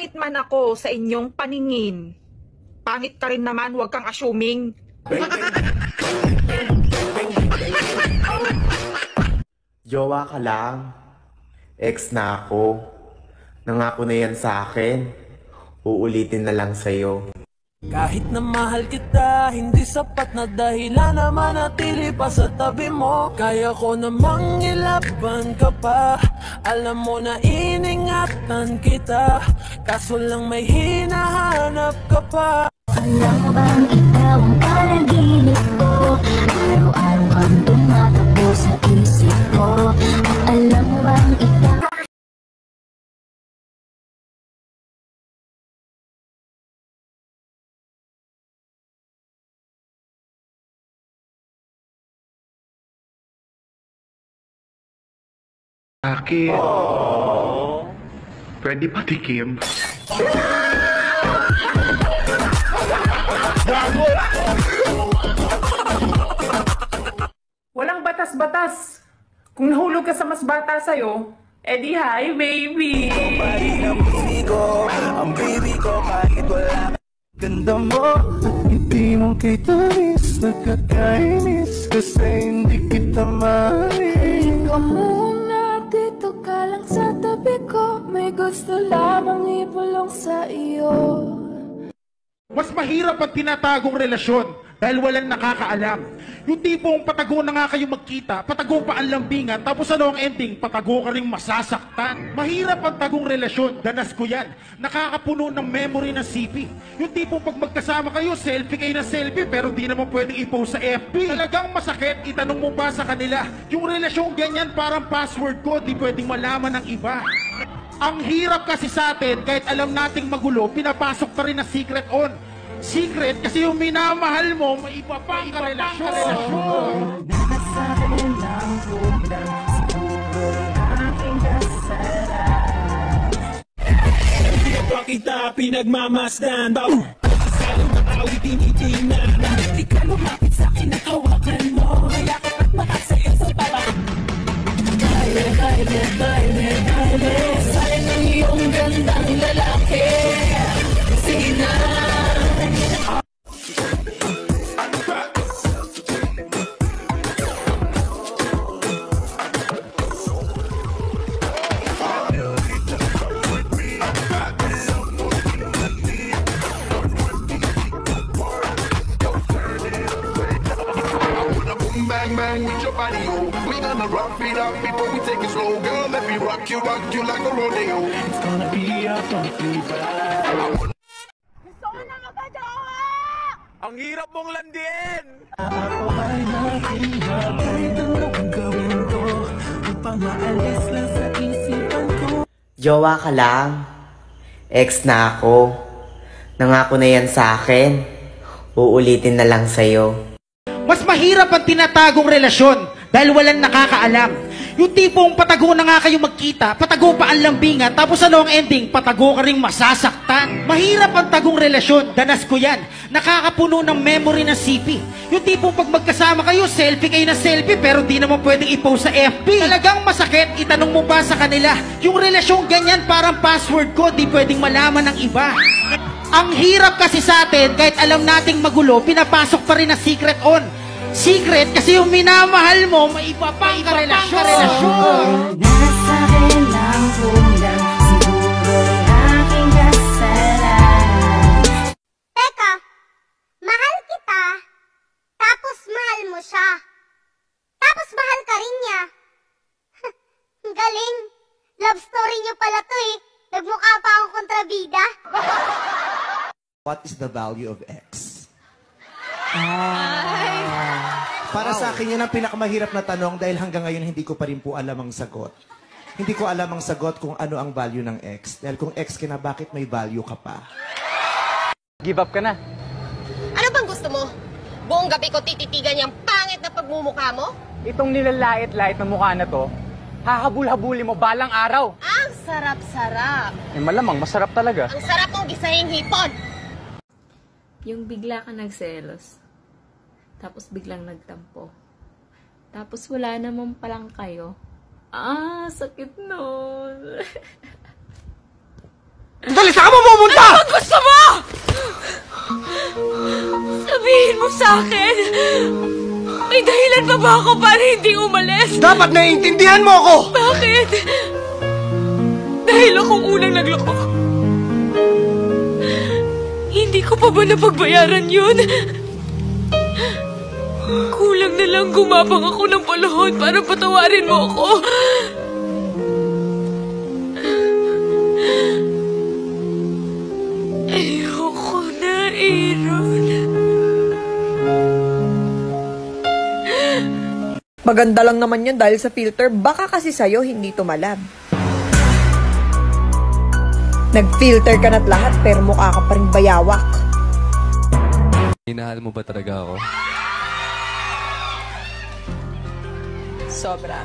pangit man ako sa inyong paningin, pangit ka rin naman, huwag kang assuming. Jowa ka lang. Ex na ako. Nangako na yan sa akin. Uulitin na lang sa'yo. Kahit na mahal kita, hindi sapat na dahilan na manatili pa sa tabi mo. Kaya ko namang ilaban ka pa. Alam mo na iningatan kita, kaso lang may hinahanap ka pa. Alam mo bang ikaw ang panaginip ko? Araw-araw kang tumatakbo sa isip ko. Alam mo bang ikaw Aki, pwede patikim? Walang batas-batas. Kung nahulog ka sa mas bata sa'yo, edi hi, baby! Ang baby ko kahit wala. Ganda mo at hindi mo kitamis, nagkakainis kasi hindi kita mahalin. ikaw muna, dito ka lang sa tabi ko. May gusto lamang ibulong sa iyo. Mas mahirap ang tinatagong relasyon dahil walang nakakaalam. Yung tipong patago na nga kayo magkita, patago pa ang lambingan, tapos ano ang ending? Patago ka rin masasaktan. Mahirap ang tagong relasyon, danas ko yan. Nakakapuno ng memory ng CP. Yung tipong pag magkasama kayo, selfie kayo na selfie, pero di naman pwedeng i-post sa FB. Talagang masakit, itanong mo pa sa kanila. Yung relasyon ganyan parang password ko, di pwedeng malaman ng iba. Ang hirap kasi sa atin, kahit alam nating magulo, pinapasok pa rin na secret on. Secret kasi yung minamahal mo, may iba pa ang karelasyon. Nasa akin lang kulang, siguro'y aking kasalanan. Hindi pa kita pinagmamasdan. Salong nakawit, tinitingnan. Hindi ka lumapit sa'kin at hawakan mo. Mayakap at makasayaw sa baba. Baile, sayang ang iyong gandang lalaki. Sige na. Bang bang with your body, oh. We gonna rock it up before we take it slow, girl. Let me rock you like a rodeo. It's gonna be a funky ride. Gusto ko na magkajowa! Ang hirap mong landiin! Ako ay nakihap, kahit anong gawin ko upang maalis lang sa isipan ko. Jowa ka lang. Ex na ako. Nangako na yan sa akin. Uulitin na lang sa'yo. Mas mahirap ang tinatagong relasyon dahil walang nakakaalam. Yung tipong patago na nga kayo magkita, patago pa ang lambingan, tapos ano ang ending? Patago ka rin masasaktan. Mahirap ang tagong relasyon, danas ko yan. Nakakapuno ng memory ng CP. Yung tipong pag magkasama kayo, selfie kayo na selfie, pero di naman pwedeng i-post sa FB. Talagang masakit, itanong mo pa sa kanila. Yung relasyon ganyan parang password ko, di pwedeng malaman ng iba. Ang hirap kasi sa atin, kahit alam nating magulo, pinapasok pa rin na secret on. Secret kasi yung minamahal mo, may iba pa ang karelasyon. Nasa akin lang kulang, siguro'y aking kasalanan. Teka, mahal kita, tapos mahal mo siya. Tapos mahal ka rin niya. Ang galing. Love story niyo pala to eh. Nagmukha pa akong kontrabida. What is the value of X? Para sa akin, yan ang pinakamahirap na tanong dahil hanggang ngayon hindi ko pa rin po alam ang sagot. Hindi ko alam ang sagot kung ano ang value ng X. Dahil kung X ka na, bakit may value ka pa? Give up ka na. Ano bang gusto mo? Buong gabi ko tititigan yung pangit na pagmumukha mo? Itong nilalait-lait na mukha na to, hahabul-habuli mo balang araw. Ang sarap-sarap. Eh malamang, masarap talaga. Ang sarap mong gisahing hipon. Yung bigla ka nagselos, tapos biglang nagtampo, tapos wala naman palang kayo. Ah, sakit nun. Ethel, saan ka mo pumunta? Ano bang gusto mo? Sabihin mo sa akin. May dahilan pa ba ako para hindi umalis? Dapat naiintindihan mo ako! Bakit? Dahil akong unang nagloko. Hindi ko pa ba napagbayaran yun? Kulang na lang gumapang ako ng palahon para patawarin mo ako. Ayoko na, Aaron. Maganda lang naman yun dahil sa filter, baka kasi sa'yo hindi tumalab. Nag-filter ka na't lahat pero mukha ka pa rin bayawak. Minahal mo ba talaga ako? Sobra.